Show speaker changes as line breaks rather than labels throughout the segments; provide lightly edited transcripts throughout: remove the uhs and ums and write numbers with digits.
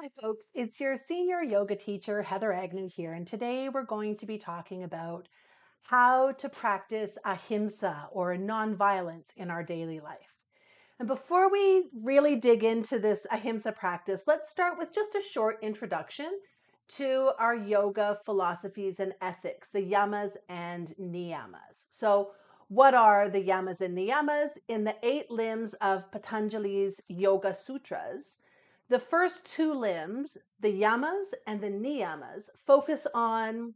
Hi, folks. It's your senior yoga teacher, Heather Agnew here, and today we're going to be talking about how to practice ahimsa or nonviolence in our daily life. And before we really dig into this ahimsa practice, let's start with just a short introduction to our yoga philosophies and ethics, the yamas and niyamas. So, what are the yamas and niyamas? In the 8 limbs of Patanjali's Yoga Sutras, the first 2 limbs, the yamas and the niyamas, focus on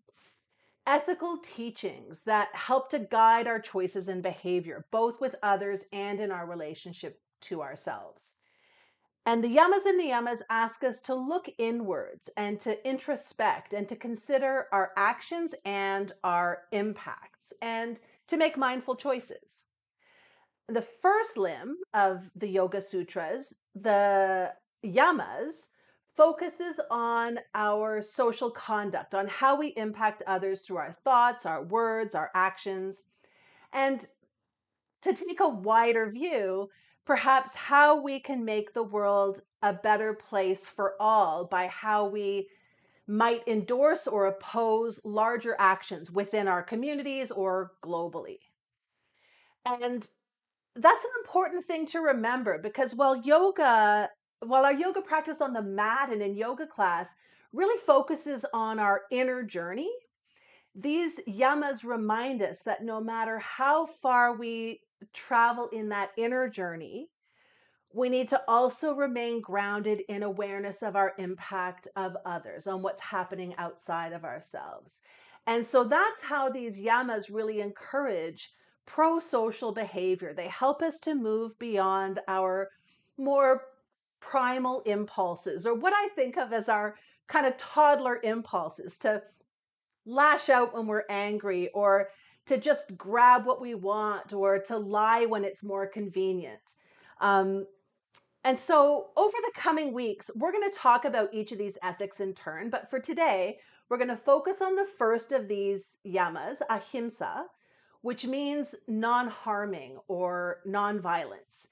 ethical teachings that help to guide our choices and behavior, both with others and in our relationship to ourselves. And the yamas and niyamas ask us to look inwards and to introspect and to consider our actions and our impacts and to make mindful choices. The first limb of the Yoga Sutras, the yamas, focuses on our social conduct, on how we impact others through our thoughts, our words, our actions. And to take a wider view, perhaps how we can make the world a better place for all by how we might endorse or oppose larger actions within our communities or globally. And that's an important thing to remember because while our yoga practice on the mat and in yoga class really focuses on our inner journey, these yamas remind us that no matter how far we travel in that inner journey, we need to also remain grounded in awareness of our impact of others, on what's happening outside of ourselves. And so that's how these yamas really encourage pro-social behavior. They help us to move beyond our more primal impulses, or what I think of as our kind of toddler impulses, to lash out when we're angry, or to just grab what we want, or to lie when it's more convenient. Um, and so, over the coming weeks, we're going to talk about each of these ethics in turn. But for today, we're going to focus on the first of these yamas, ahimsa, which means non harming or non violence,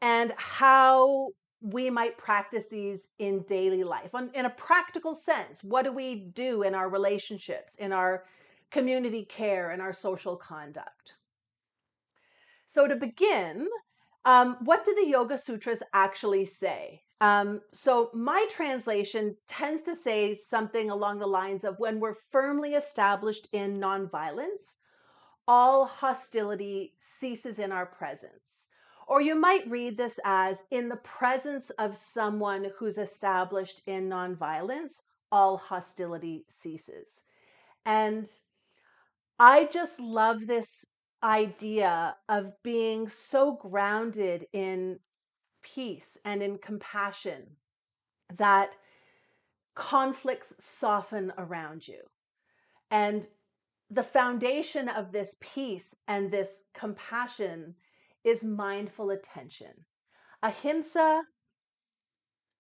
and how we might practice these in daily life. In a practical sense, what do we do in our relationships, in our community care, in our social conduct? So, to begin, what do the Yoga Sutras actually say? So, my translation tends to say something along the lines of, when we're firmly established in nonviolence, all hostility ceases in our presence. Or you might read this as, in the presence of someone who's established in nonviolence, all hostility ceases. And I just love this idea of being so grounded in peace and in compassion that conflicts soften around you. And the foundation of this peace and this compassion is mindful attention. Ahimsa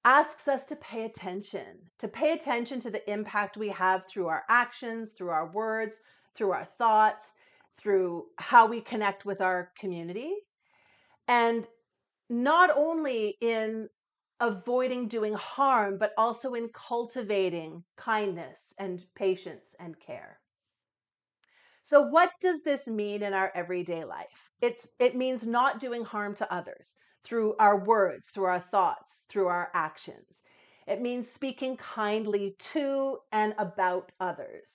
asks us to pay attention to the impact we have through our actions, through our words, through our thoughts, through how we connect with our community. And not only in avoiding doing harm, but also in cultivating kindness and patience and care. So what does this mean in our everyday life? It means not doing harm to others through our words, through our thoughts, through our actions. It means speaking kindly to and about others.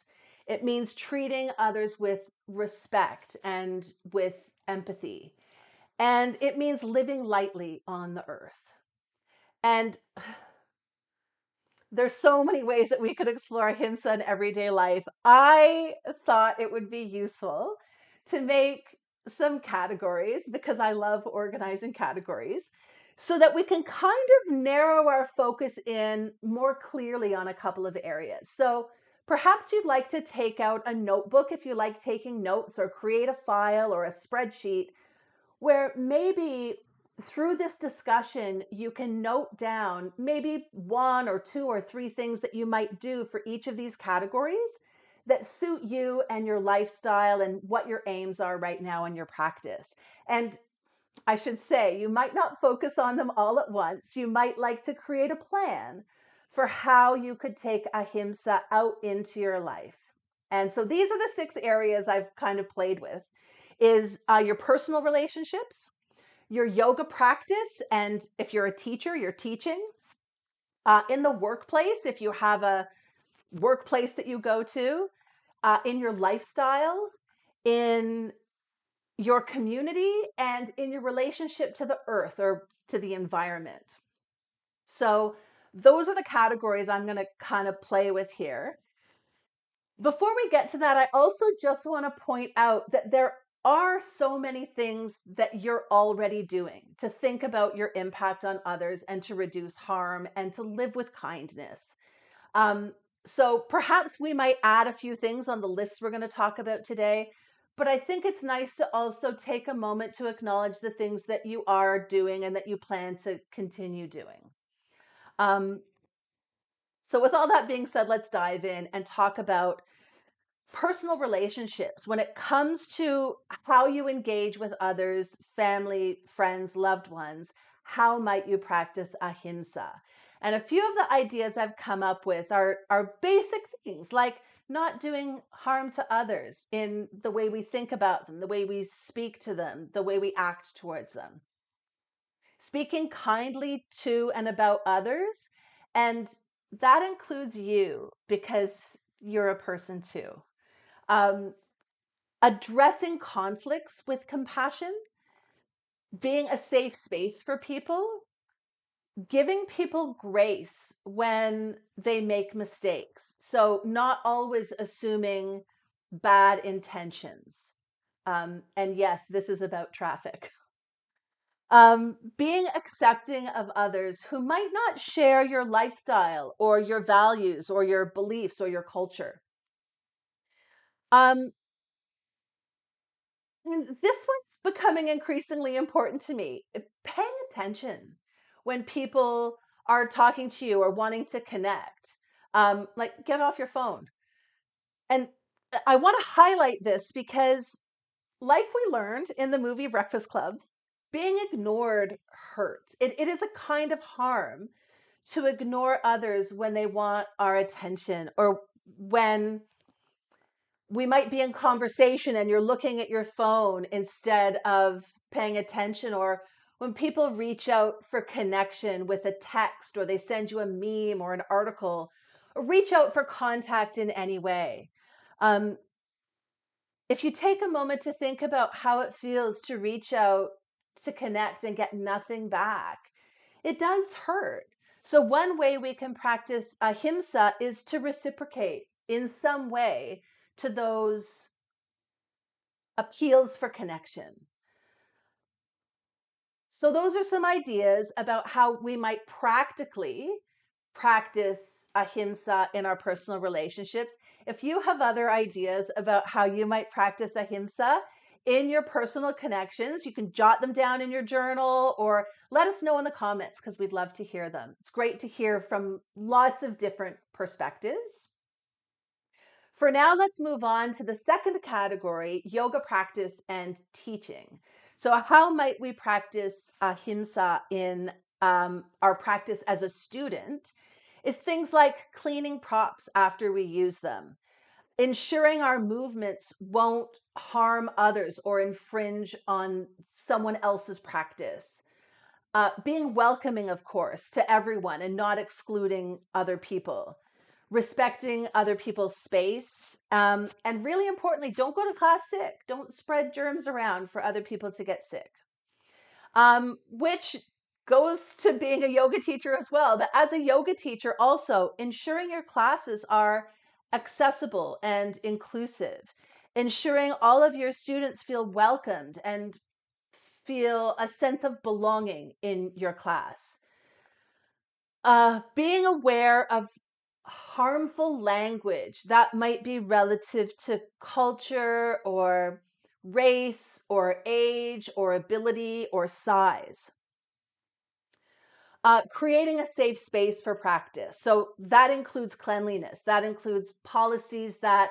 It means treating others with respect and with empathy. And it means living lightly on the earth. And there's so many ways that we could explore ahimsa in everyday life. I thought it would be useful to make some categories, because I love organizing categories, so that we can kind of narrow our focus in more clearly on a couple of areas. So perhaps you'd like to take out a notebook if you like taking notes, or create a file or a spreadsheet where maybe through this discussion, you can note down maybe 1 or 2 or 3 things that you might do for each of these categories that suit you and your lifestyle and what your aims are right now in your practice. And I should say, you might not focus on them all at once. You might like to create a plan for how you could take ahimsa out into your life. And so these are the 6 areas I've kind of played with is your personal relationships, your yoga practice, and if you're a teacher, you're teaching. In the workplace, if you have a workplace that you go to, in your lifestyle, in your community, and in your relationship to the earth or to the environment. So those are the categories I'm going to kind of play with here. Before we get to that, I also just want to point out that there are so many things that you're already doing to think about your impact on others and to reduce harm and to live with kindness. So perhaps we might add a few things on the list we're going to talk about today, but I think it's nice to also take a moment to acknowledge the things that you are doing and that you plan to continue doing. So with all that being said, let's dive in and talk about personal relationships. When it comes to how you engage with others, family, friends, loved ones, how might you practice ahimsa? And a few of the ideas I've come up with are basic things like not doing harm to others in the way we think about them, the way we speak to them, the way we act towards them. Speaking kindly to and about others, and that includes you because you're a person too. Um, Addressing conflicts with compassion, being a safe space for people, giving people grace when they make mistakes. So, not always assuming bad intentions. And yes, this is about traffic. Being accepting of others who might not share your lifestyle or your values or your beliefs or your culture. Um, And this one's becoming increasingly important to me. Paying attention when people are talking to you or wanting to connect. Like, get off your phone. And I want to highlight this because, like we learned in the movie Breakfast Club, being ignored hurts. It is a kind of harm to ignore others when they want our attention or when we might be in conversation and you're looking at your phone instead of paying attention, or when people reach out for connection with a text or they send you a meme or an article or reach out for contact in any way. um, if you take a moment to think about how it feels to reach out to connect and get nothing back, it does hurt. So one way we can practice ahimsa is to reciprocate in some way to those appeals for connection. So those are some ideas about how we might practically practice ahimsa in our personal relationships. If you have other ideas about how you might practice ahimsa in your personal connections, you can jot them down in your journal or let us know in the comments because we'd love to hear them. It's great to hear from lots of different perspectives. For now, let's move on to the second category, yoga practice and teaching. So how might we practice ahimsa in our practice as a student is things like cleaning props after we use them, ensuring our movements won't harm others or infringe on someone else's practice, being welcoming, of course, to everyone and not excluding other people, respecting other people's space, and really importantly, don't go to class sick. Don't spread germs around for other people to get sick, which goes to being a yoga teacher as well. But as a yoga teacher, also ensuring your classes are accessible and inclusive, ensuring all of your students feel welcomed and feel a sense of belonging in your class. Being aware of harmful language that might be relative to culture or race or age or ability or size. Creating a safe space for practice. So that includes cleanliness. That includes policies that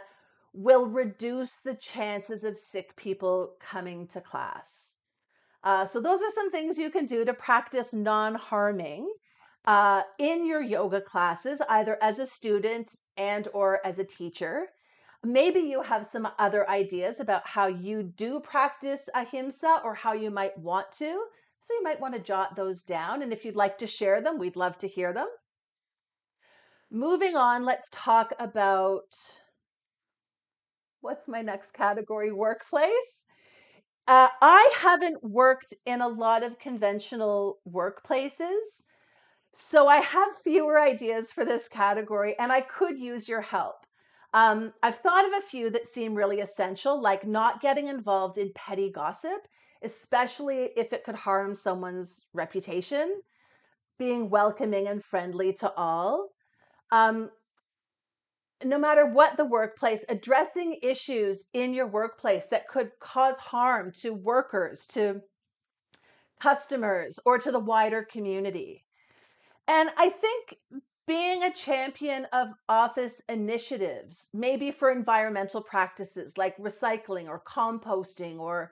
will reduce the chances of sick people coming to class. So those are some things you can do to practice non-harming in your yoga classes, either as a student and or as a teacher. Maybe you have some other ideas about how you do practice ahimsa or how you might want to. So you might want to jot those down. And if you'd like to share them, we'd love to hear them. Moving on, let's talk about what's my next category? Workplace. I haven't worked in a lot of conventional workplaces. So I have fewer ideas for this category, and I could use your help. I've thought of a few that seem really essential, like not getting involved in petty gossip, especially if it could harm someone's reputation, being welcoming and friendly to all. Um, no matter what the workplace, addressing issues in your workplace that could cause harm to workers, to customers, or to the wider community. And I think being a champion of office initiatives, maybe for environmental practices like recycling or composting or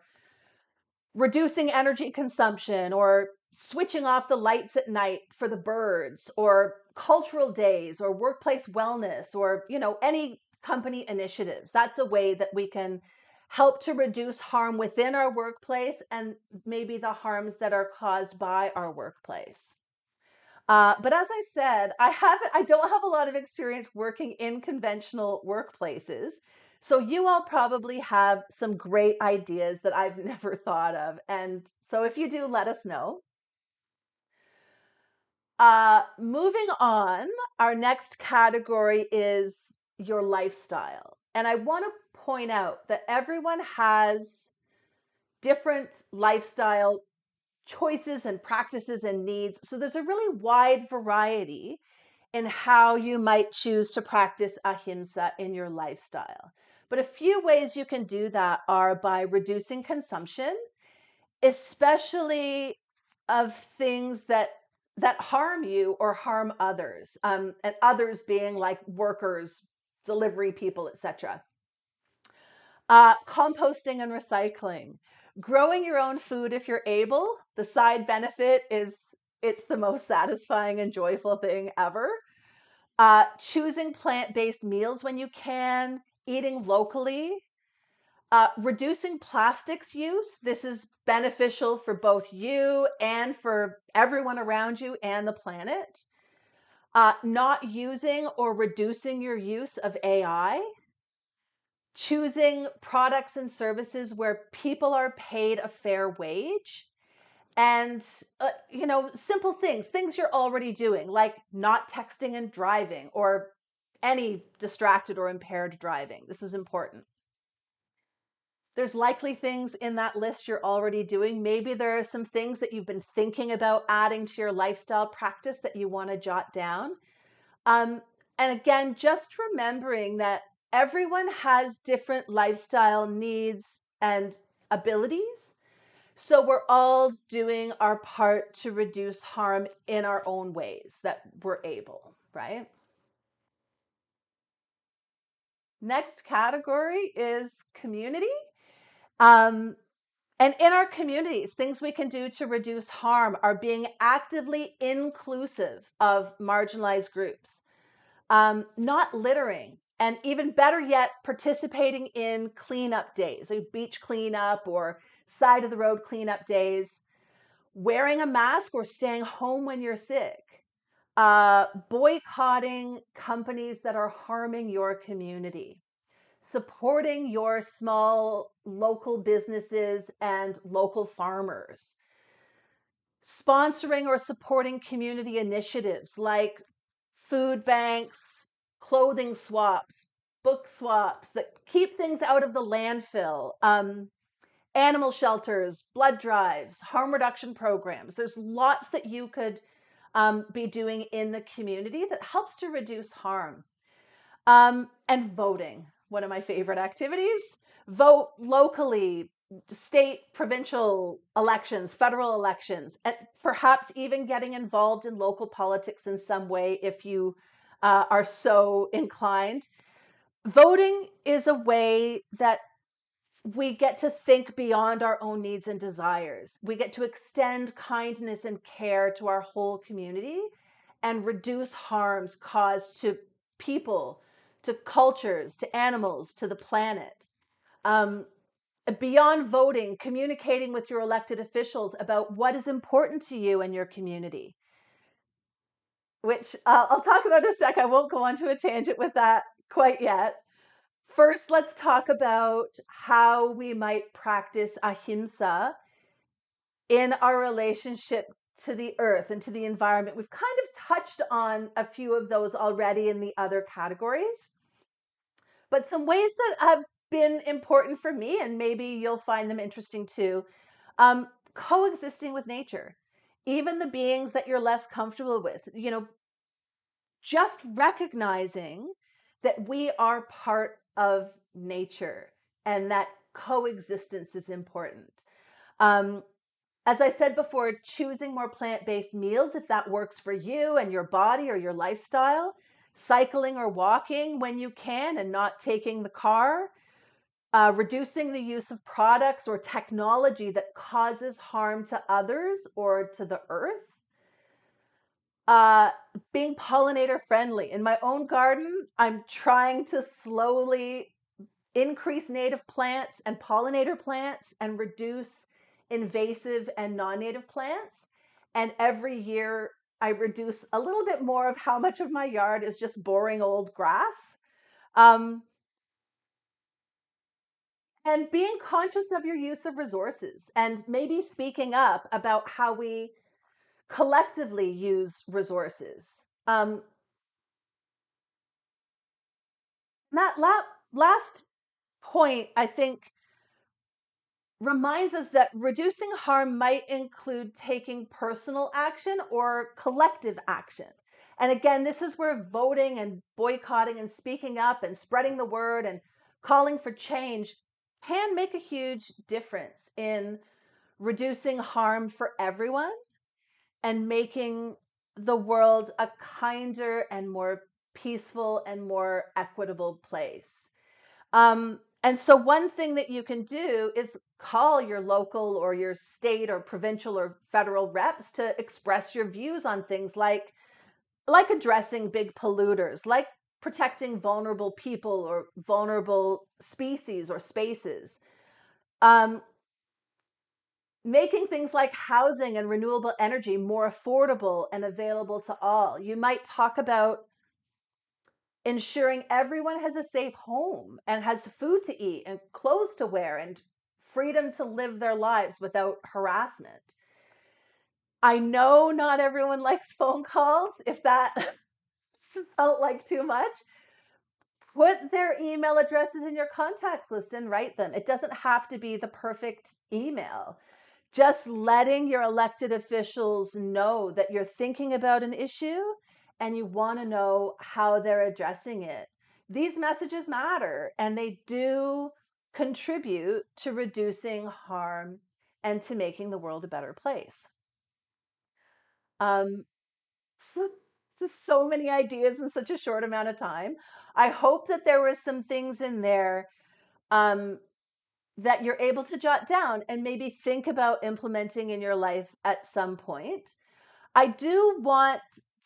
reducing energy consumption or switching off the lights at night for the birds or cultural days or workplace wellness or, any company initiatives. That's a way that we can help to reduce harm within our workplace and maybe the harms that are caused by our workplace. But as I said, I don't have a lot of experience working in conventional workplaces. So you all probably have some great ideas that I've never thought of. And so if you do, let us know. Moving on, our next category is your lifestyle. And I want to point out that everyone has different lifestyle choices and practices and needs. So there's a really wide variety in how you might choose to practice ahimsa in your lifestyle. But a few ways you can do that are by reducing consumption, especially of things that harm you or harm others, and others being like workers, delivery people, etc. Composting and recycling, growing your own food if you're able. The side benefit is it's the most satisfying and joyful thing ever. Choosing plant-based meals when you can, eating locally, reducing plastics use. This is beneficial for both you and for everyone around you and the planet. Not using or reducing your use of AI. Choosing products and services where people are paid a fair wage. And, simple things you're already doing, like not texting and driving or any distracted or impaired driving. This is important. There's likely things in that list you're already doing. Maybe there are some things that you've been thinking about adding to your lifestyle practice that you want to jot down. Um, and again, just remembering that everyone has different lifestyle needs and abilities. So we're all doing our part to reduce harm in our own ways that we're able, right? Next category is community. Um, and in our communities, things we can do to reduce harm are being actively inclusive of marginalized groups, not littering, and even better yet, participating in cleanup days, like beach cleanup or side of the road cleanup days, wearing a mask or staying home when you're sick, boycotting companies that are harming your community, supporting your small local businesses and local farmers, sponsoring or supporting community initiatives like food banks, clothing swaps, book swaps that keep things out of the landfill, animal shelters, blood drives, harm reduction programs. There's lots that you could be doing in the community that helps to reduce harm. And voting, one of my favorite activities. Vote locally, state, provincial elections, federal elections, and perhaps even getting involved in local politics in some way if you are so inclined. Voting is a way that we get to think beyond our own needs and desires. We get to extend kindness and care to our whole community. and reduce harms caused to people, to cultures, to animals, to the planet. Um, Beyond voting, communicating with your elected officials about what is important to you and your community, which I'll talk about in a sec. I won't go on to a tangent with that quite yet. First, let's talk about how we might practice ahimsa in our relationship to the earth and to the environment. We've kind of touched on a few of those already in the other categories, but some ways that have been important for me, and maybe you'll find them interesting too. Coexisting with nature, even the beings that you're less comfortable with, just recognizing that we are part of nature and that coexistence is important. Um, as I said before, choosing more plant based meals if that works for you and your body or your lifestyle, cycling or walking when you can and not taking the car, reducing the use of products or technology that causes harm to others or to the earth. Uh, Being pollinator friendly. In my own garden, I'm trying to slowly increase native plants and pollinator plants and reduce invasive and non-native plants. And every year I reduce a little bit more of how much of my yard is just boring old grass. Um, and being conscious of your use of resources and maybe speaking up about how we collectively use resources. That last point, I think, reminds us that reducing harm might include taking personal action or collective action. And again, this is where voting and boycotting and speaking up and spreading the word and calling for change can make a huge difference in reducing harm for everyone and making the world a kinder and more peaceful and more equitable place. And so one thing that you can do is call your local or your state or provincial or federal reps to express your views on things like addressing big polluters, like protecting vulnerable people or vulnerable species or spaces. Um, Making things like housing and renewable energy more affordable and available to all. You might talk about ensuring everyone has a safe home and has food to eat and clothes to wear and freedom to live their lives without harassment. I know not everyone likes phone calls. If that felt like too much, put their email addresses in your contacts list and write them. It doesn't have to be the perfect email. Just letting your elected officials know that you're thinking about an issue and you want to know how they're addressing it. These messages matter and they do contribute to reducing harm and to making the world a better place. Um, so, so many ideas in such a short amount of time. I hope that there were some things in there um, that you're able to jot down and maybe think about implementing in your life at some point. I do want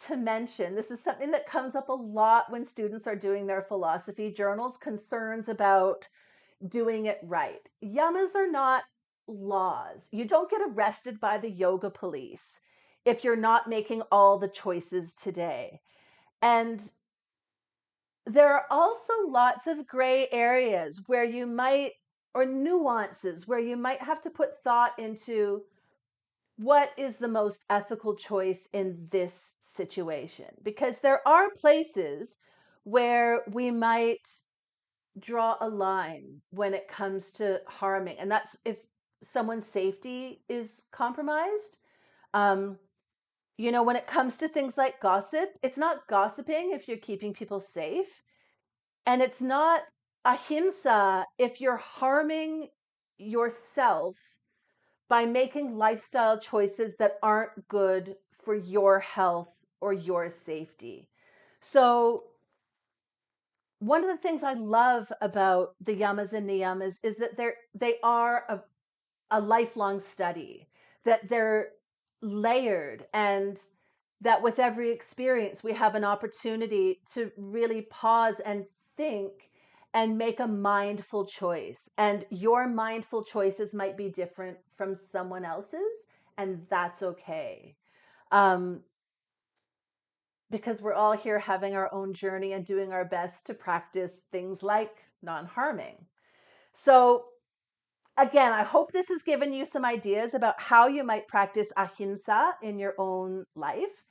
to mention this is something that comes up a lot when students are doing their philosophy journals, concerns about doing it right. Yamas are not laws. You don't get arrested by the yoga police if you're not making all the choices today. And there are also lots of gray areas where you might, or nuances where you might have to put thought into what is the most ethical choice in this situation. Because there are places where we might draw a line when it comes to harming, and that's if someone's safety is compromised. Um, when it comes to things like gossip, it's not gossiping if you're keeping people safe. And it's not ahimsa if you're harming yourself by making lifestyle choices that aren't good for your health or your safety. So, one of the things I love about the yamas and niyamas is that they are a lifelong study, that they're layered and that with every experience, we have an opportunity to really pause and think and make a mindful choice. And your mindful choices might be different from someone else's, and that's okay. Um, because we're all here having our own journey and doing our best to practice things like non harming. So, again, I hope this has given you some ideas about how you might practice ahimsa in your own life.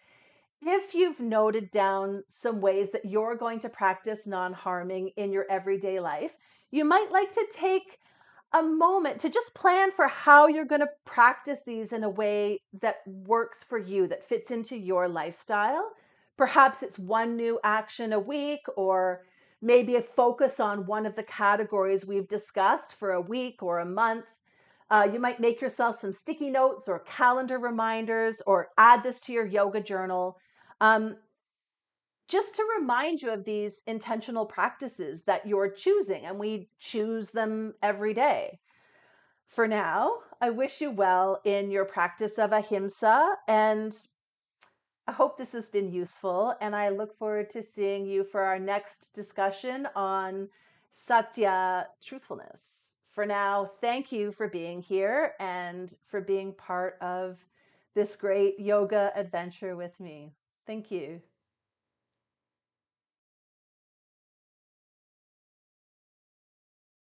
If you've noted down some ways that you're going to practice non harming in your everyday life, you might like to take a moment to just plan for how you're going to practice these in a way that works for you, that fits into your lifestyle. Perhaps it's one new action a week, or maybe a focus on one of the categories we've discussed for a week or a month. You might make yourself some sticky notes or calendar reminders, or add this to your yoga journal. Um, just to remind you of these intentional practices that you're choosing, and we choose them every day. For now, I wish you well in your practice of ahimsa, and I hope this has been useful, and I look forward to seeing you for our next discussion on satya, truthfulness. For now, thank you for being here and for being part of this great yoga adventure with me. Thank you.